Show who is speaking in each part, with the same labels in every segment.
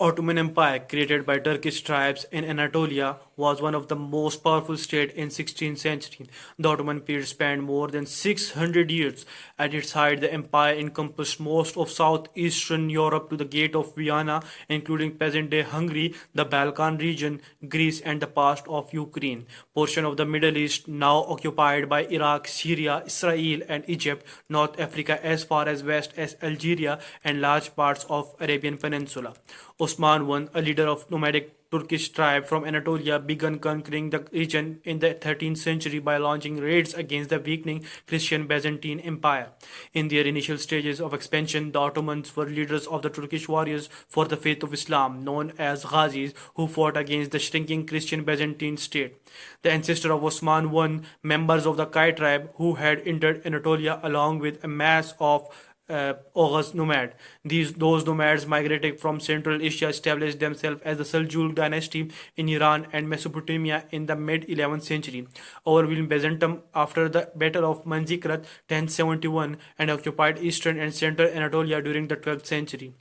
Speaker 1: Ottoman Empire, created by Turkish tribes in Anatolia, was one of the most powerful states in 16th century. The Ottoman period spanned more than 600 years. At its height, the empire encompassed most of southeastern Europe to the Gate of Vienna, including present-day Hungary, the Balkan region, Greece, and the past of Ukraine. Portion of the Middle East now occupied by Iraq, Syria, Israel, and Egypt, North Africa as far as west as Algeria, and large parts of Arabian Peninsula. Osman I, a leader of nomadic Turkish tribe from Anatolia, began conquering the region in the 13th century by launching raids against the weakening Christian Byzantine Empire. In their initial stages of expansion, the Ottomans were leaders of the Turkish warriors for the faith of Islam, known as Ghazis, who fought against the shrinking Christian Byzantine state. The ancestor of Osman I, members of the Kai tribe, who had entered Anatolia along with a mass of Oghuz nomad. Those nomads migrated from Central Asia, established themselves as the Seljuk dynasty in Iran and Mesopotamia in the mid-11th century, overwhelmed Byzantium after the Battle of Manzikert 1071 and occupied eastern and central Anatolia during the 12th century.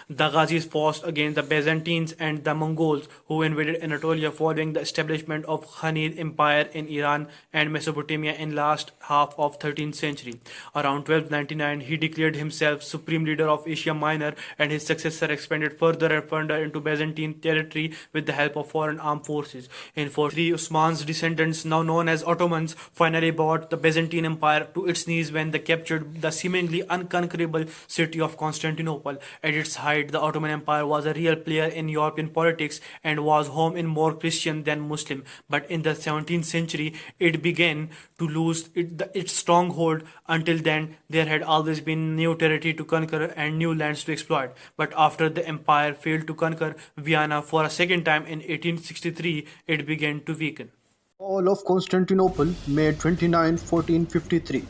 Speaker 1: The Ghazis fought against the Byzantines and the Mongols, who invaded Anatolia following the establishment of Khanid Empire in Iran and Mesopotamia in last half of 13th century. Around 1299, he declared himself supreme leader of Asia Minor, and his successor expanded further and further into Byzantine territory with the help of foreign armed forces. In 403, Usman's descendants, now known as Ottomans, finally brought the Byzantine Empire to its knees when they captured the seemingly unconquerable city of Constantinople. At its height, the Ottoman Empire was a real player in European politics and was home in more Christian than Muslim. But in the 17th century, it began to lose its stronghold. Until then, there had always been new territory to conquer and new lands to exploit. But after the empire failed to conquer Vienna for a second time in 1863, it began to weaken.
Speaker 2: Fall of Constantinople, May 29, 1453.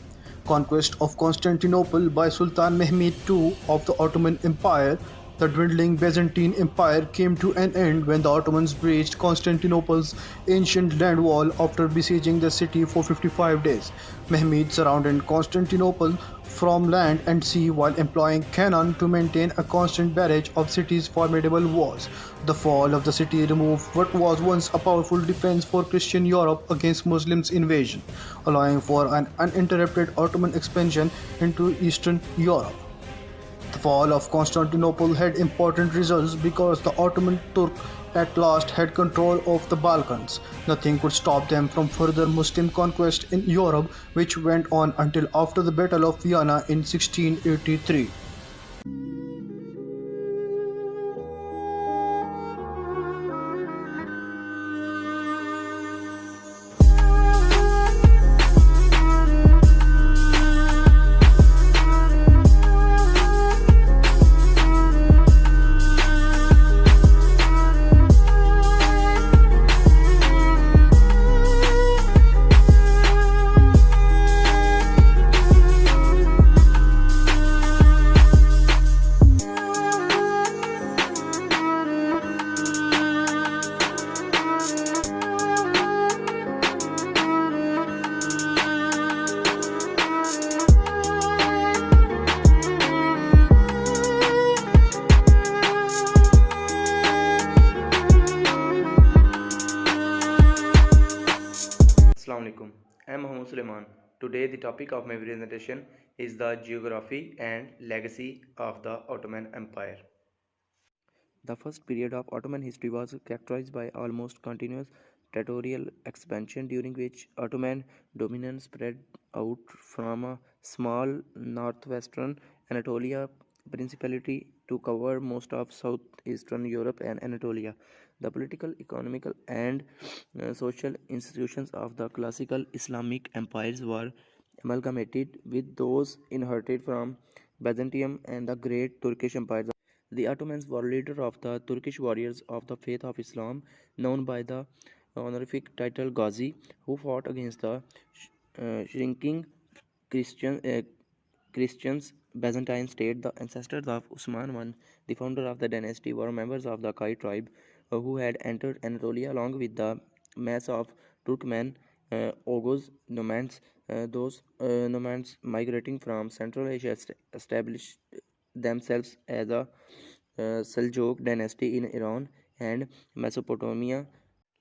Speaker 2: Conquest of Constantinople by Sultan Mehmed II of the Ottoman Empire. The dwindling Byzantine Empire came to an end when the Ottomans breached Constantinople's ancient land wall after besieging the city for 55 days. Mehmed surrounded Constantinople from land and sea while employing cannon to maintain a constant barrage of city's formidable walls. The fall of the city removed what was once a powerful defense for Christian Europe against Muslims' invasion, allowing for an uninterrupted Ottoman expansion into Eastern Europe. The fall of Constantinople had important results because the Ottoman Turk at last had control of the Balkans. Nothing could stop them from further Muslim conquest in Europe, which went on until after the Battle of Vienna in 1683.
Speaker 3: Assalamu alaikum. I am Muhammad Suleiman. Today the topic of my presentation is the geography and legacy of the Ottoman Empire. The first period of Ottoman history was characterized by almost continuous territorial expansion, during which Ottoman dominance spread out from a small northwestern Anatolia principality to cover most of southeastern Europe and Anatolia. The political, economical, and social institutions of the classical Islamic empires were amalgamated with those inherited from Byzantium and the Great Turkish Empire. The Ottomans were leader of the Turkish warriors of the faith of Islam, known by the honorific title Ghazi, who fought against the shrinking Christian, Christians Byzantine state. The ancestors of Usman I, the founder of the dynasty, were members of the Kai tribe, who had entered Anatolia along with the mass of Turkmen Oghuz nomads. Those nomads migrating from Central Asia established themselves as a Seljuk dynasty in Iran, and Mesopotamia.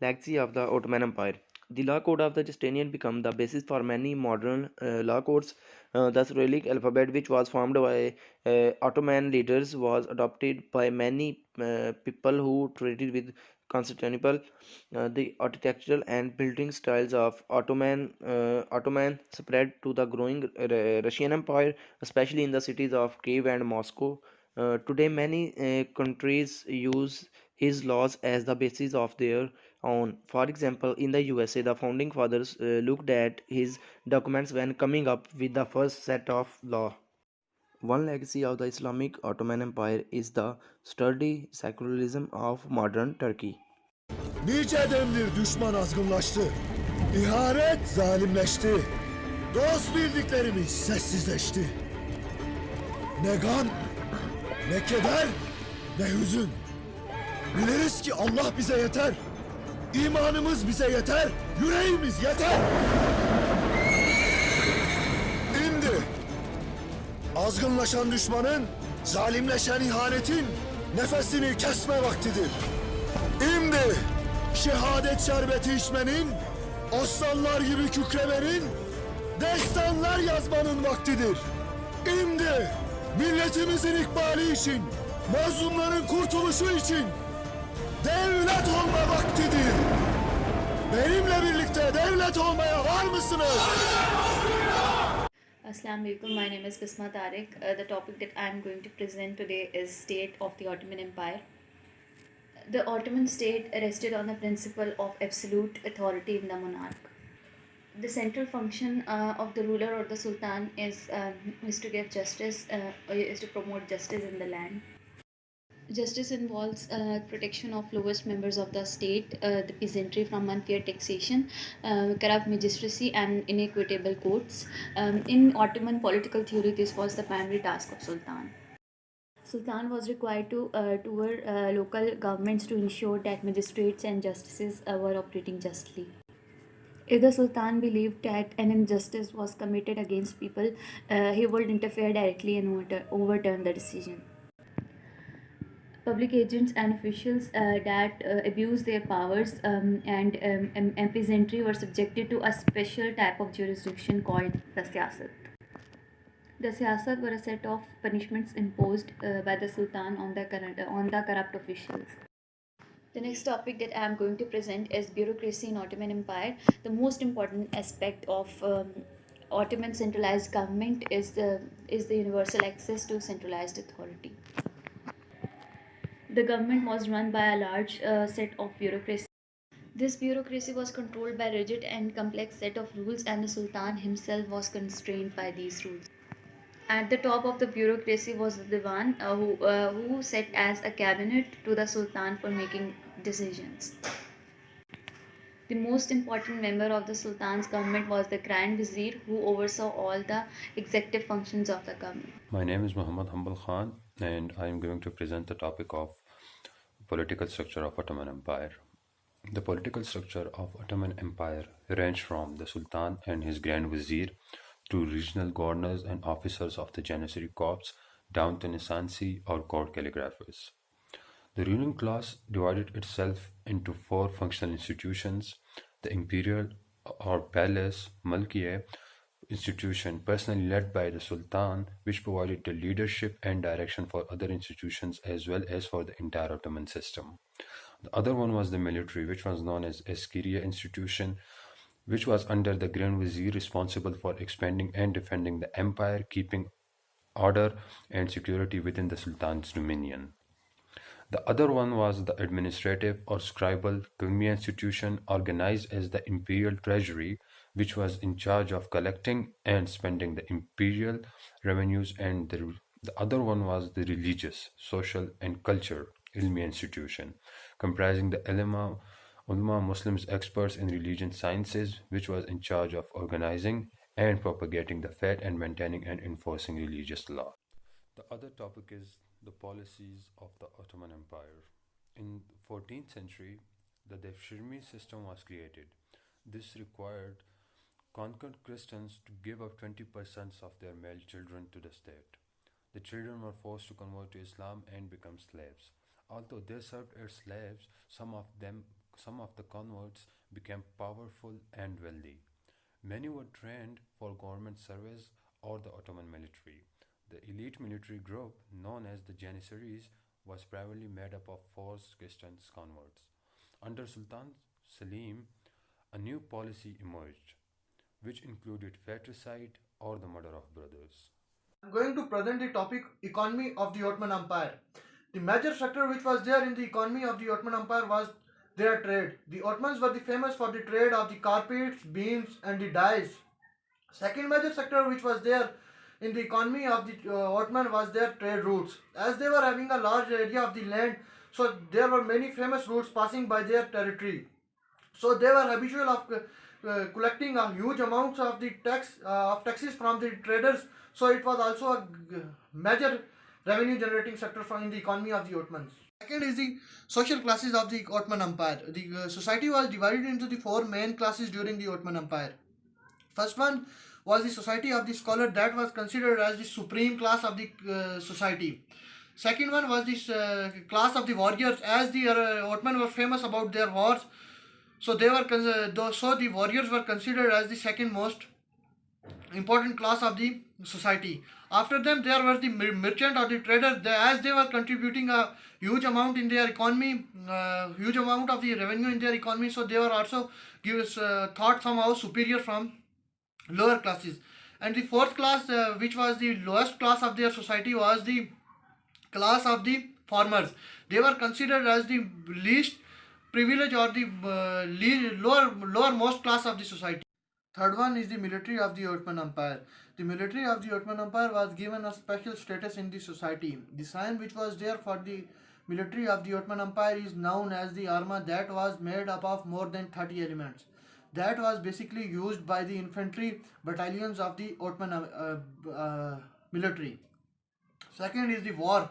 Speaker 3: Legacy of the Ottoman Empire. The law code of the Justinian became the basis for many modern law codes. The Cyrillic alphabet, which was formed by Ottoman leaders, was adopted by many people who traded with Constantinople. The architectural and building styles of Ottoman spread to the growing Russian Empire, especially in the cities of Kiev and Moscow. Today, many countries use his laws as the basis of their own. For example, in the USA, the founding fathers looked at his documents when coming up with the first set of law. One legacy of the Islamic Ottoman Empire is the sturdy secularism of modern Turkey.
Speaker 4: Nice demdir düşman azgınlaştı. İhanet zalimleşti. Dost bildiklerimiz sessizleşti. Ne gam, ne keder, ne hüzün. Biliriz ki Allah bize yeter. İmanımız bize yeter. Yüreğimiz yeter. İndi. Azgınlaşan düşmanın, zalimleşen ihanetin nefesini kesme vaktidir. İmdi şehadet şerbeti içmenin, aslanlar gibi kükremenin, destanlar yazmanın vaktidir. İmdi milletimizin ikbali için, mazlumların kurtuluşu için devlet olma vaktidir. Benimle birlikte devlet olmaya var mısınız?
Speaker 5: Assalamu alaikum. My name is Bisma Tariq. The topic that I am going to present today is State of the Ottoman Empire. The Ottoman state rested on the principle of absolute authority in the monarch. The central function of the ruler or the sultan is to give justice, is to promote justice in the land. Justice involves protection of lowest members of the state, the peasantry from unfair taxation, corrupt magistracy, and inequitable courts. In Ottoman political theory, this was the primary task of Sultan. Sultan was required to tour local governments to ensure that magistrates and justices were operating justly. If the Sultan believed that an injustice was committed against people, he would interfere directly and overturn the decision. Public agents and officials that abused their powers and peasantry were subjected to a special type of jurisdiction called the siyasat. The siyasat were a set of punishments imposed by the sultan on the corrupt officials. The next topic that I am going to present is bureaucracy in Ottoman Empire. The most important aspect of Ottoman centralized government is the universal access to centralized authority. The government was run by a large set of bureaucracy. This bureaucracy was controlled by a rigid and complex set of rules, and the sultan himself was constrained by these rules. At the top of the bureaucracy was the Diwan, who sat as a cabinet to the Sultan for making decisions. The most important member of the Sultan's government was the Grand Vizier, who oversaw all the executive functions of the government.
Speaker 6: My name is Muhammad Hambal Khan, and I am going to present the topic of political structure of Ottoman Empire. The political structure of Ottoman Empire ranged from the Sultan and his Grand Vizier to regional governors and officers of the Janissary Corps down to Nisansi or court calligraphers. The ruling class divided itself into four functional institutions: the imperial or palace Malkiye institution, personally led by the Sultan, which provided the leadership and direction for other institutions as well as for the entire Ottoman system. The other one was the military, which was known as Askeriya institution, which was under the Grand Vizier, responsible for expanding and defending the empire, keeping order and security within the Sultan's dominion. The other one was the administrative or scribal Kumi institution, organized as the imperial treasury, which was in charge of collecting and spending the imperial revenues, and the other one was the religious, social and culture Ilmi institution, comprising the ulama Muslims experts in religion sciences, which was in charge of organizing and propagating the faith and maintaining and enforcing religious law. The other topic is the policies of the Ottoman Empire. In the 14th century, the Devshirme system was created. This required conquered Christians to give up 20% of their male children to the state. The children were forced to convert to Islam and become slaves. Although they served as slaves, some of the converts became powerful and wealthy. Many were trained for government service or the Ottoman military. The elite military group, known as the Janissaries, was primarily made up of forced Christian converts. Under Sultan Selim, a new policy emerged, which included fratricide or the murder of brothers.
Speaker 2: I'm going to present the topic economy of the Ottoman Empire. The major sector which was there in the economy of the Ottoman Empire was their trade. The Ottomans were famous for the trade of the carpets, beams and the dyes. Second major sector which was there in the economy of the Ottoman was their trade routes. As they were having a large area of the land, so there were many famous routes passing by their territory. So they were habitual of collecting a huge amounts of the taxes from the traders. So it was also a major revenue generating sector in the economy of the Ottomans. Second is the social classes of the Ottoman Empire. The society was divided into the four main classes during the Ottoman Empire. First one was the society of the scholar, that was considered as the supreme class of the society. Second one was this class of the warriors, as the Ottoman were famous about their wars. So the warriors were considered as the second most important class of the society. After them, there were the merchant or the traders. As they were contributing a huge amount in their economy, huge amount of the revenue in their economy, so they were also thought somehow superior from lower classes. And the fourth class, which was the lowest class of their society, was the class of the farmers. They were considered as the least privilege or the lowermost class of the society. Third one is the military of the Ottoman Empire. The military of the Ottoman Empire was given a special status in the society. The sign which was there for the military of the Ottoman Empire is known as the arma, that was made up of more than 30 elements. That was basically used by the infantry battalions of the Ottoman military. Second is the war.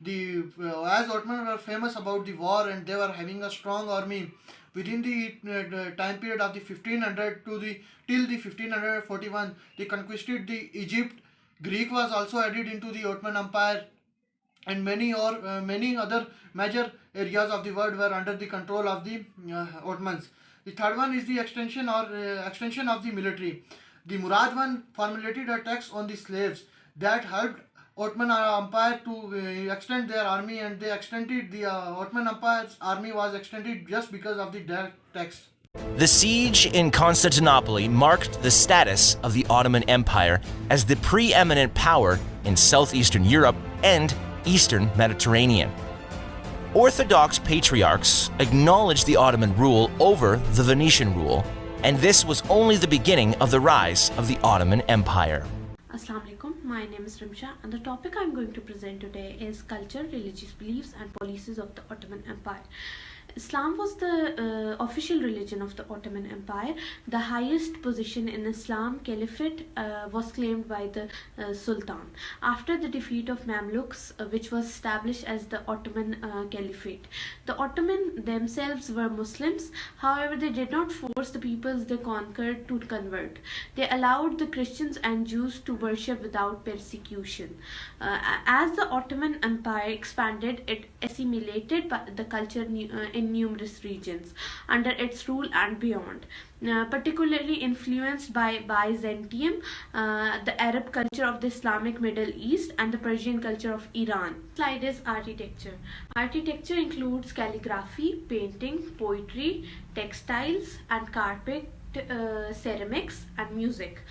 Speaker 2: As Ottoman were famous about the war and they were having a strong army within the time period of the 1500 to the till the 1541, they conquered the Egypt. Greek was also added into the Ottoman Empire, and many other major areas of the world were under the control of the Ottomans. The third one is the extension of the military. The Murad one formulated a tax on the slaves that helped Ottoman Empire to extend their army, and they extended the Ottoman Empire's army was extended just because of the direct tax.
Speaker 7: The siege in Constantinople marked the status of the Ottoman Empire as the preeminent power in southeastern Europe and eastern Mediterranean. Orthodox patriarchs acknowledged the Ottoman rule over the Venetian rule, and this was only the beginning of the rise of the Ottoman Empire.
Speaker 8: Assalamu alaikum, my name is Rimsha, and the topic I'm going to present today is culture, religious beliefs and policies of the Ottoman Empire. Islam was the official religion of the Ottoman Empire. The highest position in Islam caliphate was claimed by the Sultan. After the defeat of Mamluks, which was established as the Ottoman Caliphate. The Ottoman themselves were Muslims, however they did not force the peoples they conquered to convert. They allowed the Christians and Jews to worship without persecution. As the Ottoman Empire expanded, it assimilated the culture in numerous regions under its rule and beyond, particularly influenced by Byzantium, the Arab culture of the Islamic Middle East and the Persian culture of Iran. Slide is architecture. Architecture includes calligraphy, painting, poetry, textiles and carpet, ceramics and music.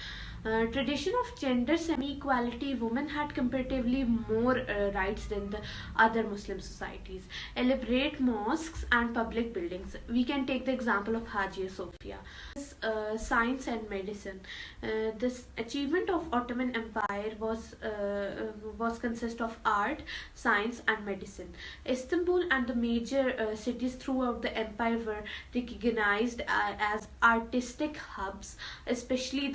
Speaker 8: Tradition of gender semi-equality, women had comparatively more rights than the other Muslim societies. Elaborate mosques and public buildings. We can take the example of Hagia Sophia. Science and medicine. This achievement of Ottoman Empire was consist of art, science and medicine. Istanbul and the major cities throughout the empire were recognized as artistic hubs, especially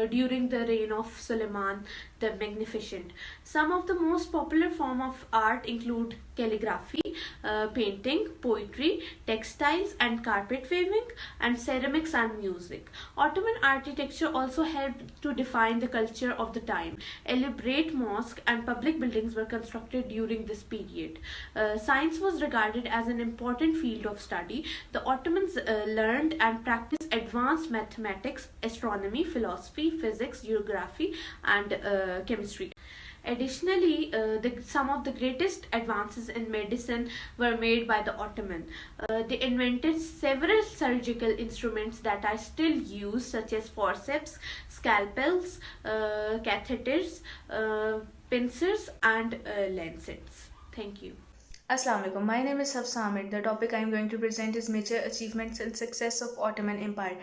Speaker 8: during the reign of Suleiman the Magnificent. Some of the most popular form of art include calligraphy, painting, poetry, textiles and carpet weaving, and ceramics and music. music. Ottoman architecture also helped to define the culture of the time. Elaborate mosques and public buildings were constructed during this period. Science was regarded as an important field of study. The Ottomans learned and practiced advanced mathematics, astronomy, philosophy, physics, geography, and chemistry. Additionally, some of the greatest advances in medicine were made by the Ottoman. They invented several surgical instruments that are still used, such as forceps, scalpels, catheters, pincers, and lancets. Thank you.
Speaker 9: Assalamu alaikum. My name is Hafsa Ahmed. The topic I am going to present is major achievements and success of Ottoman Empire.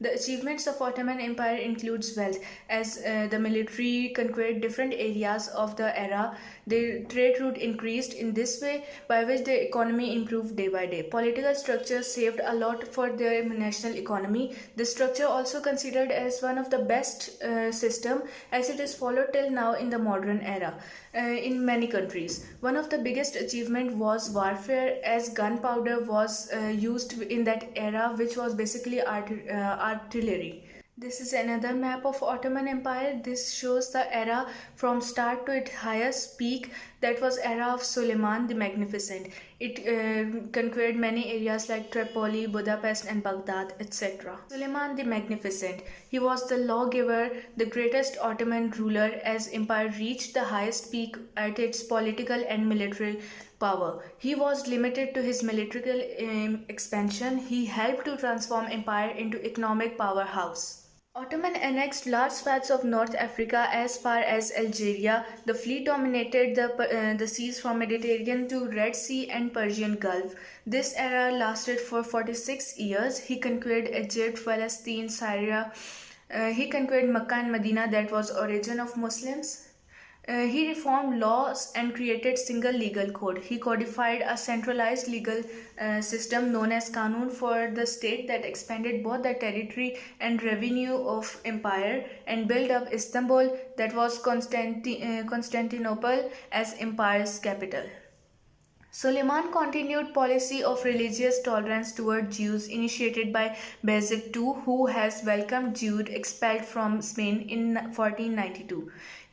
Speaker 9: The achievements of Ottoman Empire includes wealth, as the military conquered different areas of the era. The trade route increased in this way, by which the economy improved day by day. Political structure saved a lot for their national economy. This structure also considered as one of the best system, as it is followed till now in the modern era in many countries. One of the biggest achievement was warfare, as gunpowder was used in that era, which was basically artillery. This is another map of Ottoman Empire. This shows the era from start to its highest peak. That was era of Suleiman the Magnificent. It conquered many areas like Tripoli, Budapest and Baghdad, etc. Suleiman the Magnificent. He was the lawgiver, the greatest Ottoman ruler, as empire reached the highest peak at its political and military power. He was limited to his military expansion. He helped to transform empire into economic powerhouse. Ottoman annexed large swaths of North Africa as far as Algeria. The fleet dominated the seas from Mediterranean to Red Sea and Persian Gulf. This era lasted for 46 years. He conquered Egypt, Palestine, Syria. He conquered Mecca and Medina, that was origin of Muslims. He reformed laws and created single legal code. He codified a centralized legal system known as Qanun for the state that expanded both the territory and revenue of empire, and built up Istanbul, that was Constantinople, as empire's capital. Suleiman continued policy of religious tolerance toward Jews initiated by Bayezid II, who has welcomed Jews expelled from Spain in 1492.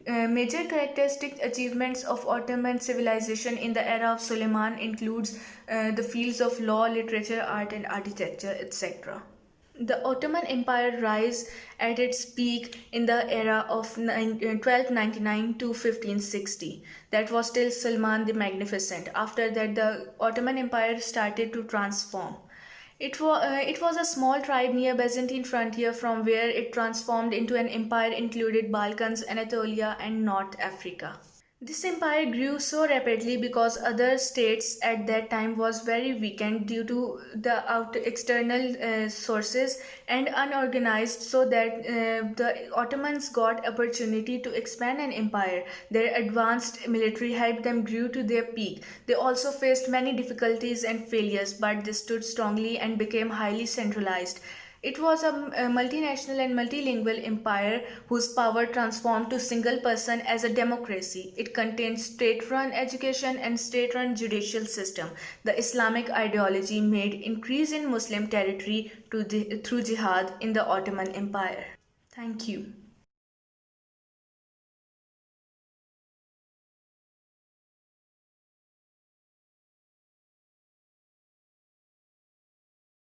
Speaker 9: Major characteristic achievements of Ottoman civilization in the era of Suleiman includes the fields of law, literature, art and architecture, etc. The Ottoman Empire rise at its peak in the era of 1299 to 1560. That was till Suleiman the Magnificent. After that, the Ottoman Empire started to transform. It was a small tribe near Byzantine frontier, from where it transformed into an empire included Balkans, Anatolia and North Africa. This empire grew so rapidly because other states at that time was very weakened due to the external sources and unorganized, so that the Ottomans got opportunity to expand an empire. Their advanced military helped them grew to their peak. They also faced many difficulties and failures, but they stood strongly and became highly centralized. It was a multinational and multilingual empire whose power transformed to single person as a democracy. It contained state-run education and state-run judicial system. The Islamic ideology made increase in Muslim territory through jihad in the Ottoman Empire. Thank you.